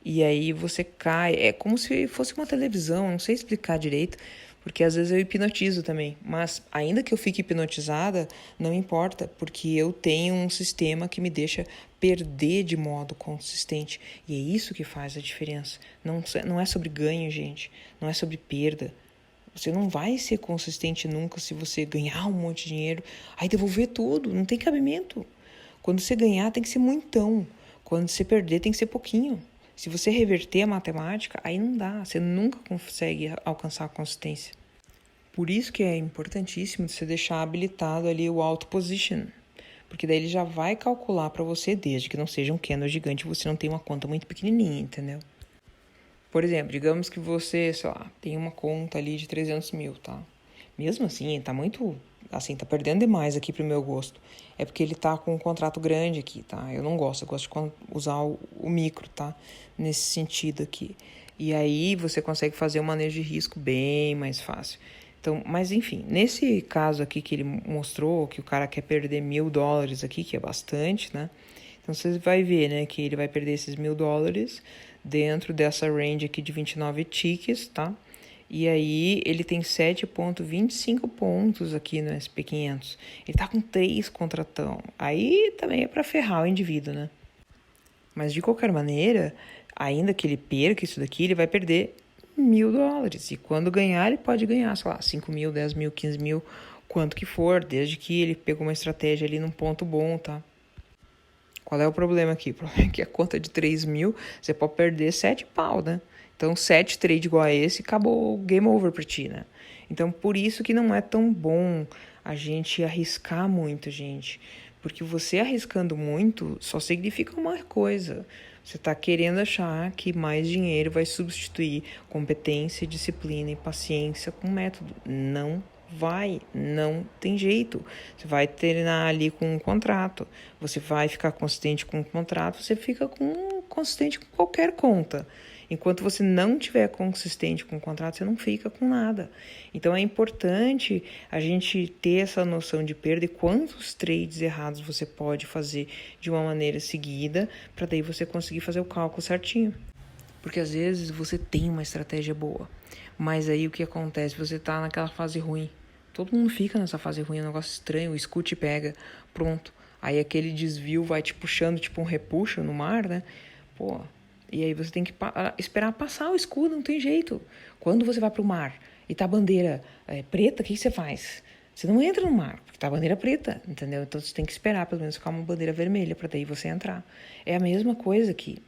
E aí você cai, é como se fosse uma televisão, não sei explicar direito, porque às vezes eu hipnotizo também. Mas ainda que eu fique hipnotizada, não importa, porque eu tenho um sistema que me deixa perder de modo consistente. E é isso que faz a diferença. Não é sobre ganho, gente, não é sobre perda. Você não vai ser consistente nunca se você ganhar um monte de dinheiro, aí devolver tudo, não tem cabimento. Quando você ganhar tem que ser muitão, quando você perder tem que ser pouquinho. Se você reverter a matemática, aí não dá, você nunca consegue alcançar a consistência. Por isso que é importantíssimo você deixar habilitado ali o auto position, porque daí ele já vai calcular para você, desde que não seja um candle gigante, você não tem uma conta muito pequenininha, entendeu? Por exemplo, digamos que você, sei lá, tem uma conta ali de 300 mil, tá? Mesmo assim, tá muito, assim, tá perdendo demais aqui pro meu gosto. É porque ele tá com um contrato grande aqui, tá? Eu não gosto, eu gosto de usar o micro, tá? Nesse sentido aqui. E aí você consegue fazer um manejo de risco bem mais fácil. Então, mas enfim, nesse caso aqui que ele mostrou, que o cara quer perder $1.000 aqui, que é bastante, né? Então, você vai ver, né, que ele vai perder esses $1.000 dentro dessa range aqui de 29 ticks, tá? E aí ele tem 7,25 pontos aqui no SP500. Ele tá com 3 contratão. Aí também é para ferrar o indivíduo, né? Mas de qualquer maneira, ainda que ele perca isso daqui, ele vai perder $1.000. E quando ganhar, ele pode ganhar, sei lá, 5 mil, 10 mil, 15 mil, quanto que for, desde que ele pegou uma estratégia ali num ponto bom, tá? Qual é o problema aqui? O problema é que a conta de 3 mil, você pode perder 7 pau, né? Então, 7 trade igual a esse, acabou o game over pra ti, né? Então, por isso que não é tão bom a gente arriscar muito, gente. Porque você arriscando muito só significa uma coisa. Você tá querendo achar que mais dinheiro vai substituir competência, disciplina e paciência com método. Não vai, não tem jeito. Você vai terminar ali com um contrato. Você vai ficar consistente com um contrato, você fica consistente com qualquer conta. Enquanto você não tiver consistente com o contrato, você não fica com nada. Então é importante a gente ter essa noção de perda e quantos trades errados você pode fazer de uma maneira seguida, para daí você conseguir fazer o cálculo certinho. Porque às vezes você tem uma estratégia boa, mas aí o que acontece? Você tá naquela fase ruim. Todo mundo fica nessa fase ruim, é um negócio estranho, o scoot pega, pronto. Aí aquele desvio vai te puxando, tipo um repuxo no mar, né? Pô, e aí você tem que esperar passar o escudo, não tem jeito. Quando você vai pro mar e tá a bandeira preta, o que você faz? Você não entra no mar, porque tá a bandeira preta, entendeu? Então você tem que esperar pelo menos ficar uma bandeira vermelha para daí você entrar. É a mesma coisa aqui.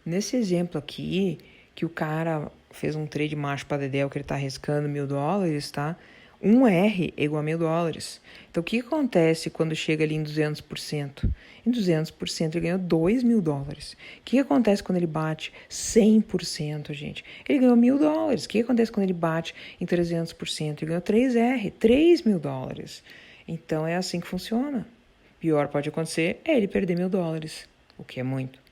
Nesse exemplo aqui, que o cara fez um trade macho para Dedéu, que ele tá arriscando $1.000, tá? 1R é igual a $1.000. Então, o que acontece quando chega ali em 200%? Em 200% ele ganhou $2.000. O que acontece quando ele bate 100%, gente? Ele ganhou $1.000. O que acontece quando ele bate em 300%? Ele ganhou 3R, $3.000. Então, é assim que funciona. Pior pode acontecer é ele perder $1.000, o que é muito.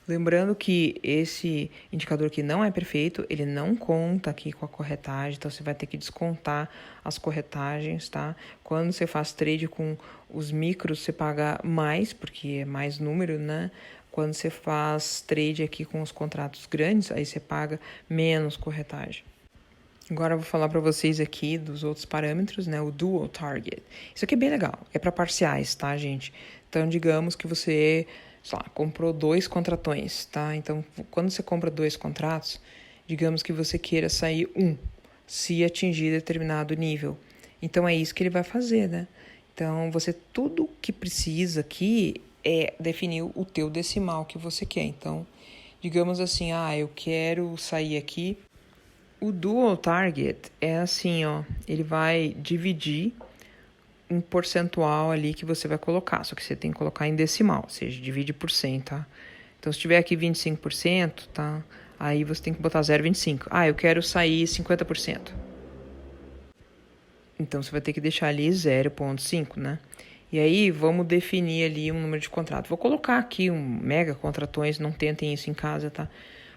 Lembrando que esse indicador aqui não é perfeito, ele não conta aqui com a corretagem, então você vai ter que descontar as corretagens, tá? Quando você faz trade com os micros, você paga mais, porque é mais número, né? Quando você faz trade aqui com os contratos grandes, aí você paga menos corretagem. Agora eu vou falar para vocês aqui dos outros parâmetros, né? O Dual Target. Isso aqui é bem legal, é para parciais, tá, gente? Então, digamos que você, sei lá, comprou 2 contratões, tá? Então, quando você compra 2 contratos, digamos que você queira sair se atingir determinado nível. Então, é isso que ele vai fazer, né? Então, tudo que precisa aqui é definir o teu decimal que você quer. Então, digamos assim, eu quero sair aqui. O Dual Target é assim, ó, ele vai dividir um percentual ali que você vai colocar, só que você tem que colocar em decimal, ou seja, divide por 100, tá? Então, se tiver aqui 25%, tá? Aí você tem que botar 0,25. Eu quero sair 50%. Então, você vai ter que deixar ali 0,5, né? E aí, vamos definir ali um número de contrato. Vou colocar aqui um mega contratões, não tentem isso em casa, tá?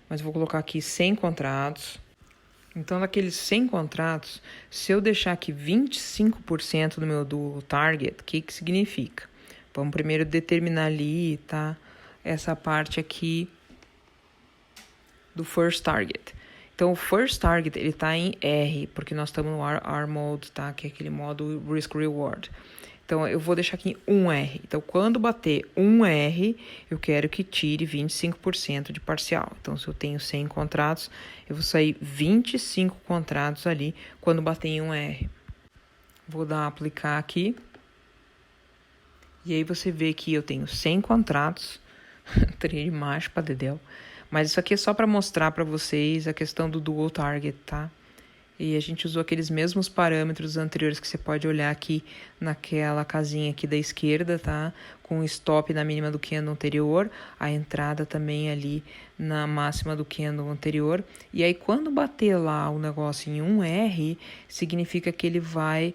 Mas vou colocar aqui 100 contratos. Então, daqueles 100 contratos, se eu deixar aqui 25% do meu do target, o que significa? Vamos primeiro determinar ali, tá? Essa parte aqui do first target. Então, o first target, ele tá em R, porque nós estamos no R mode, tá? Que é aquele modo risk-reward. Então, eu vou deixar aqui 1R. Então, quando bater 1R, eu quero que tire 25% de parcial. Então, se eu tenho 100 contratos, eu vou sair 25 contratos ali quando bater em 1R. Vou dar aplicar aqui. E aí, você vê que eu tenho 100 contratos. Trade macho para dedéu. Mas isso aqui é só para mostrar para vocês a questão do dual target, tá? E a gente usou aqueles mesmos parâmetros anteriores que você pode olhar aqui naquela casinha aqui da esquerda, tá? Com o stop na mínima do candle anterior, a entrada também ali na máxima do candle anterior. E aí, quando bater lá o negócio em 1R, significa que ele vai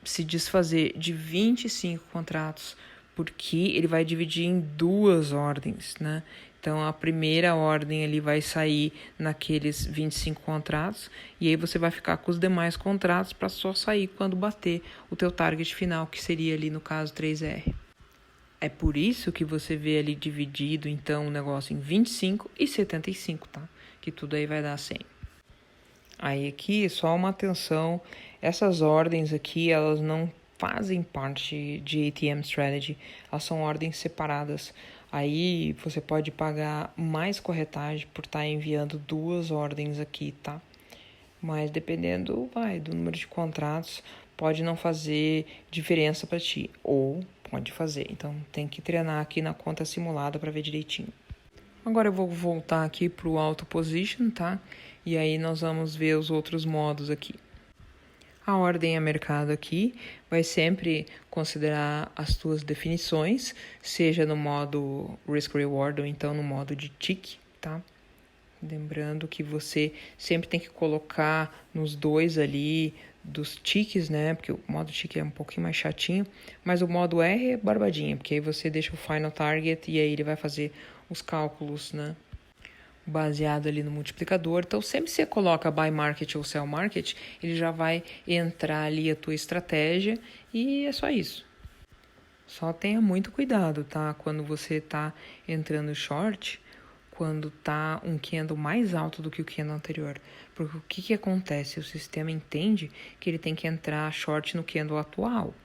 se desfazer de 25 contratos, porque ele vai dividir em 2 ordens, né? Então, a primeira ordem ali vai sair naqueles 25 contratos e aí você vai ficar com os demais contratos para só sair quando bater o teu target final, que seria ali, no caso, 3R. É por isso que você vê ali dividido, então, o negócio em 25 e 75, tá? Que tudo aí vai dar 100. Aí aqui, só uma atenção, essas ordens aqui, elas não fazem parte de ATM Strategy, elas são ordens separadas. Aí você pode pagar mais corretagem por estar enviando 2 ordens aqui, tá? Mas dependendo, do número de contratos, pode não fazer diferença para ti, ou pode fazer. Então tem que treinar aqui na conta simulada para ver direitinho. Agora eu vou voltar aqui para o Auto Position, tá? E aí nós vamos ver os outros modos aqui. A ordem a mercado aqui vai sempre considerar as tuas definições, seja no modo Risk Reward ou então no modo de tick, tá? Lembrando que você sempre tem que colocar nos dois ali dos ticks, né? Porque o modo tick é um pouquinho mais chatinho, mas o modo R é barbadinha, porque aí você deixa o final target e aí ele vai fazer os cálculos, né? Baseado ali no multiplicador. Então, sempre você coloca buy market ou sell market, ele já vai entrar ali a tua estratégia e é só isso. Só tenha muito cuidado, tá? Quando você tá entrando short, quando tá um candle mais alto do que o candle anterior. Porque o que acontece? O sistema entende que ele tem que entrar short no candle atual.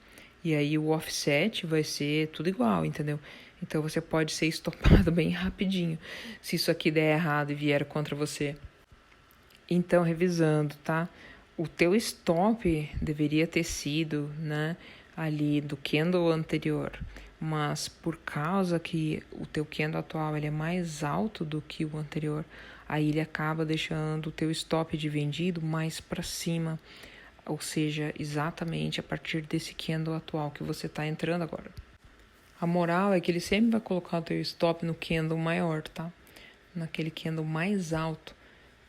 E aí o offset vai ser tudo igual, entendeu? Então você pode ser estopado bem rapidinho se isso aqui der errado e vier contra você. Então, revisando, tá? O teu stop deveria ter sido, né, ali do candle anterior, mas por causa que o teu candle atual ele é mais alto do que o anterior, aí ele acaba deixando o teu stop de vendido mais para cima, ou seja, exatamente a partir desse candle atual que você está entrando agora. A moral é que ele sempre vai colocar o teu stop no candle maior, tá? Naquele candle mais alto.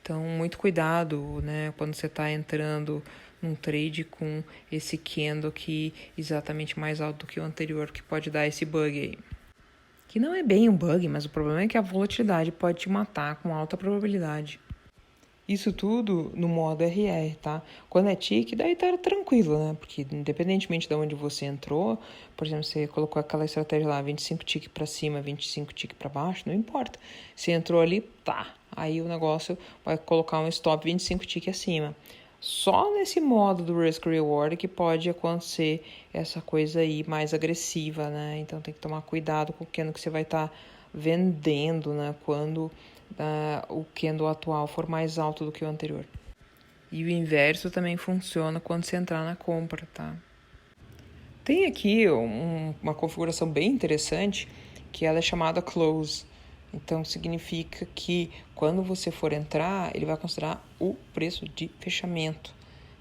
Então, muito cuidado, né? Quando você está entrando num trade com esse candle aqui exatamente mais alto do que o anterior, que pode dar esse bug aí. Que não é bem um bug, mas o problema é que a volatilidade pode te matar com alta probabilidade. Isso tudo no modo RR, tá? Quando é tick, daí tá tranquilo, né? Porque independentemente de onde você entrou, por exemplo, você colocou aquela estratégia lá, 25 tick para cima, 25 tick para baixo, não importa. Você entrou ali, tá. Aí o negócio vai colocar um stop 25 tick acima. Só nesse modo do Risk Reward que pode acontecer essa coisa aí mais agressiva, né? Então tem que tomar cuidado com o que você vai estar vendendo, né? Quando o candle atual for mais alto do que o anterior. E o inverso também funciona quando você entrar na compra, tá? Tem aqui uma configuração bem interessante que ela é chamada close. Então significa que quando você for entrar, ele vai considerar o preço de fechamento.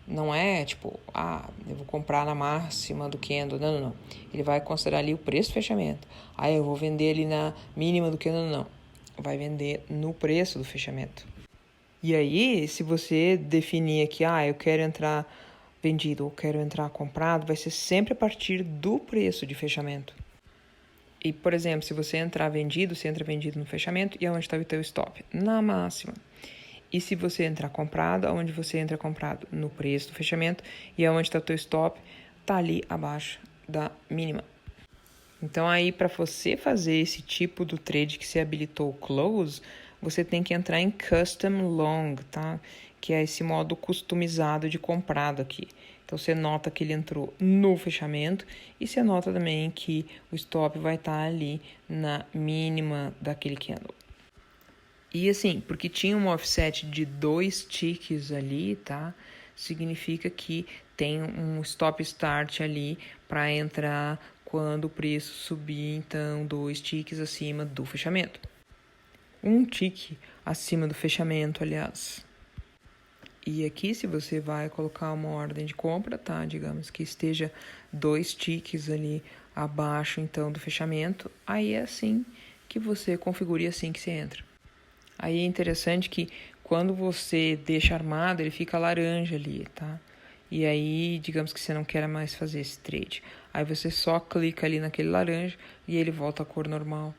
Não é tipo, eu vou comprar na máxima do candle. Não. Ele vai considerar ali o preço de fechamento. Eu vou vender ali na mínima do candle. Não. Vai vender no preço do fechamento. E aí, se você definir aqui, eu quero entrar vendido ou quero entrar comprado, vai ser sempre a partir do preço de fechamento. E, por exemplo, se você entrar vendido, você entra vendido no fechamento e aonde está o teu stop? Na máxima. E se você entrar comprado, aonde você entra comprado? No preço do fechamento. E aonde está o teu stop? Está ali abaixo da mínima. Então, aí, para você fazer esse tipo do trade que se habilitou o close, você tem que entrar em Custom Long, tá? Que é esse modo customizado de comprado aqui. Então, você nota que ele entrou no fechamento e você nota também que o stop vai estar ali na mínima daquele candle. E assim, porque tinha um offset de 2 ticks ali, tá? Significa que tem um stop start ali para entrar quando o preço subir, então 2 ticks acima do fechamento. 1 tick acima do fechamento, aliás. E aqui, se você vai colocar uma ordem de compra, tá? Digamos que esteja 2 ticks ali abaixo, então, do fechamento, aí é assim que você configura e assim que você entra. Aí é interessante que quando você deixa armado, ele fica laranja ali, tá? E aí, digamos que você não quer mais fazer esse trade. Aí você só clica ali naquele laranja e ele volta à cor normal.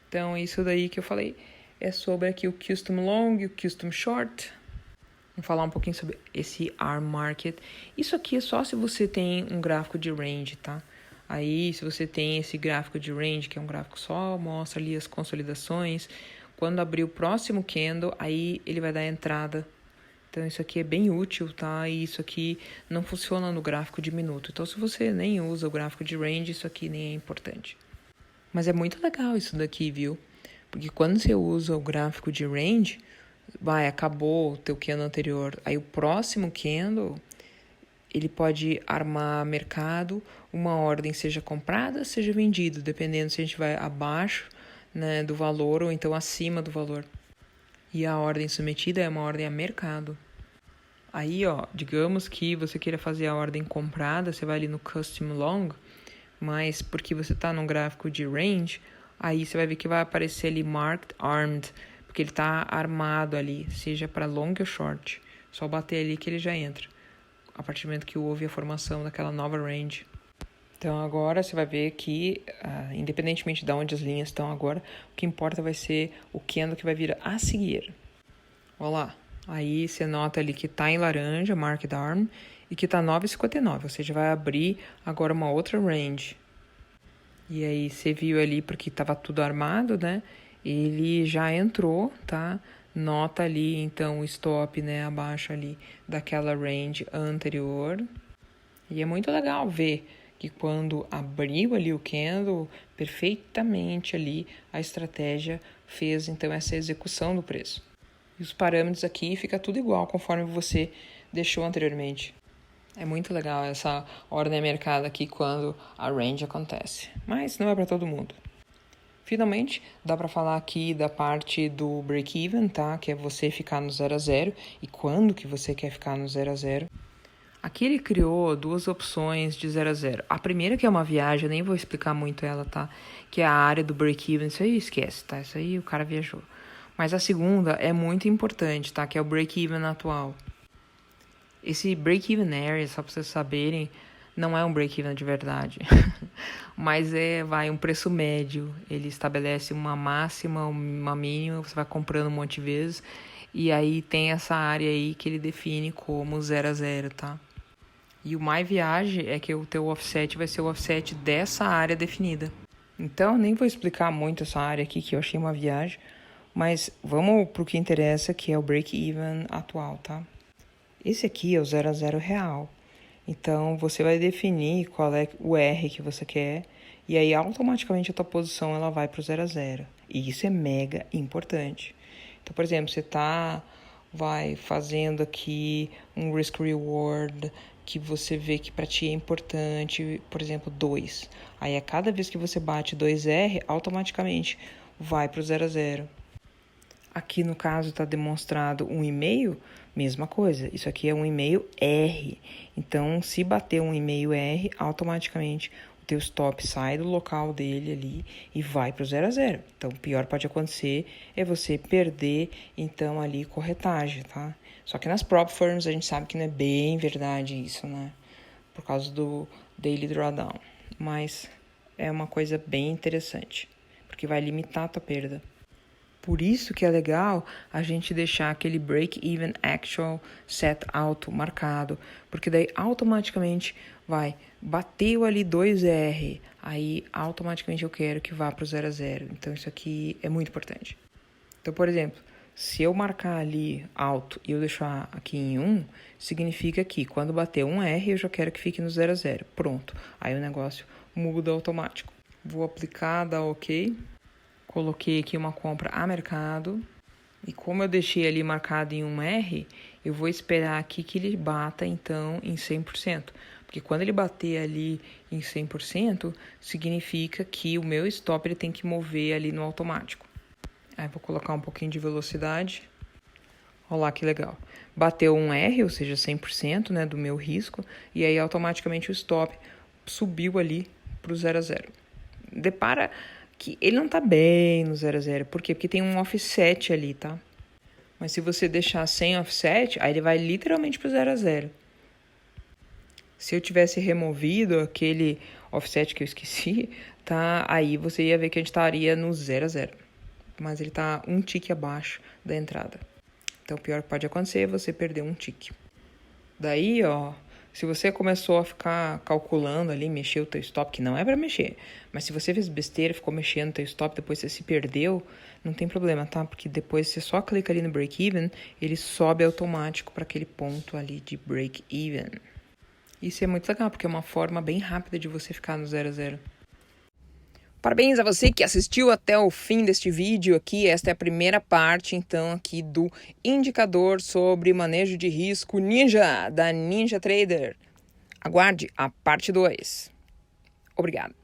Então, isso daí que eu falei é sobre aqui o Custom Long e o Custom Short. Vamos falar um pouquinho sobre esse ARM Market. Isso aqui é só se você tem um gráfico de range, tá? Aí, se você tem esse gráfico de range, que é um gráfico só, mostra ali as consolidações. Quando abrir o próximo candle, aí ele vai dar entrada Então, isso aqui é bem útil, tá? E isso aqui não funciona no gráfico de minuto. Então, se você nem usa o gráfico de range, isso aqui nem é importante. Mas é muito legal isso daqui, viu? Porque quando você usa o gráfico de range, acabou o teu candle anterior. Aí o próximo candle, ele pode armar mercado, uma ordem seja comprada, seja vendida, dependendo se a gente vai abaixo, né, do valor ou então acima do valor. E a ordem submetida é uma ordem a mercado. Aí, digamos que você queira fazer a ordem comprada, você vai ali no Custom Long, mas porque você está num gráfico de range, aí você vai ver que vai aparecer ali Marked Armed, porque ele está armado ali, seja para long ou short. Só bater ali que ele já entra, a partir do momento que houve a formação daquela nova range. Então agora você vai ver que, independentemente de onde as linhas estão agora, o que importa vai ser o candle que vai vir a seguir. Olha lá, aí você nota ali que está em laranja, Marked Arm, e que está 9,59, ou seja, vai abrir agora uma outra range. E aí você viu ali, porque estava tudo armado, né? Ele já entrou, tá? Nota ali, então, o stop, né? Abaixo ali daquela range anterior. E é muito legal ver que quando abriu ali o candle, perfeitamente ali a estratégia fez, então, essa execução do preço. E os parâmetros aqui fica tudo igual, conforme você deixou anteriormente. É muito legal essa ordem mercado aqui quando a range acontece, mas não é para todo mundo. Finalmente, dá para falar aqui da parte do break-even, tá? Que é você ficar no 0 a 0 e quando que você quer ficar no 0 a 0. Aqui ele criou duas opções de 0 a 0. A primeira que é uma viagem, eu nem vou explicar muito ela, tá? Que é a área do break-even, isso aí esquece, tá? Isso aí o cara viajou. Mas a segunda é muito importante, tá? Que é o break-even atual. Esse break-even area, só para vocês saberem, não é um break-even de verdade, mas um preço médio. Ele estabelece uma máxima, uma mínima, você vai comprando um monte de vezes, e aí tem essa área aí que ele define como 0 a 0, tá? E o mais viagem é que o teu offset vai ser o offset dessa área definida. Então, nem vou explicar muito essa área aqui, que eu achei uma viagem, mas vamos pro que interessa, que é o break-even atual, tá? Esse aqui é o 0 a 0 real. Então, você vai definir qual é o R que você quer e aí automaticamente a tua posição ela vai para o 0 a 0. E isso é mega importante. Então, por exemplo, você vai fazendo aqui um risk reward que você vê que para ti é importante, por exemplo, 2. Aí a cada vez que você bate 2R, automaticamente vai para o 0 a 0. Aqui no caso está demonstrado 1,5, mesma coisa. Isso aqui é 1,5 R. Então, se bater 1,5 R, automaticamente o teu stop sai do local dele ali e vai para o 0 a 0. Então, o pior pode acontecer é você perder, então, ali corretagem, tá? Só que nas prop firms a gente sabe que não é bem verdade isso, né? Por causa do daily drawdown. Mas é uma coisa bem interessante, porque vai limitar a tua perda. Por isso que é legal a gente deixar aquele break-even actual set alto marcado, porque daí automaticamente bateu ali 2R, aí automaticamente eu quero que vá para o 0 a 0. Então isso aqui é muito importante. Então, por exemplo, se eu marcar ali alto e eu deixar aqui em 1, significa que quando bater 1R eu já quero que fique no 0 a 0. Pronto, aí o negócio muda automático. Vou aplicar, dar OK. Coloquei aqui uma compra a mercado e como eu deixei ali marcado em 1R, eu vou esperar aqui que ele bata então em 100%, porque quando ele bater ali em 100%, significa que o meu stop ele tem que mover ali no automático. Aí vou colocar um pouquinho de velocidade. Olha lá que legal. Bateu 1R, ou seja, 100%, né, do meu risco, e aí automaticamente o stop subiu ali para o 0 a 0. Depara que ele não tá bem no 0 a 0. Por quê? Porque tem um offset ali, tá? Mas se você deixar sem offset, aí ele vai literalmente pro 0 a 0. Se eu tivesse removido aquele offset que eu esqueci, tá? Aí você ia ver que a gente estaria no 0 a 0. Mas ele tá um tique abaixo da entrada. Então o pior que pode acontecer é você perder um tique. Daí, Se você começou a ficar calculando ali, mexer o teu stop, que não é para mexer, mas se você fez besteira, ficou mexendo o teu stop, depois você se perdeu, não tem problema, tá? Porque depois você só clica ali no break-even, ele sobe automático para aquele ponto ali de break-even. Isso é muito legal, porque é uma forma bem rápida de você ficar no 0 a 0. Parabéns a você que assistiu até o fim deste vídeo aqui. Esta é a primeira parte, então, aqui do indicador sobre manejo de risco Ninja, da Ninja Trader. Aguarde a parte 2. Obrigado.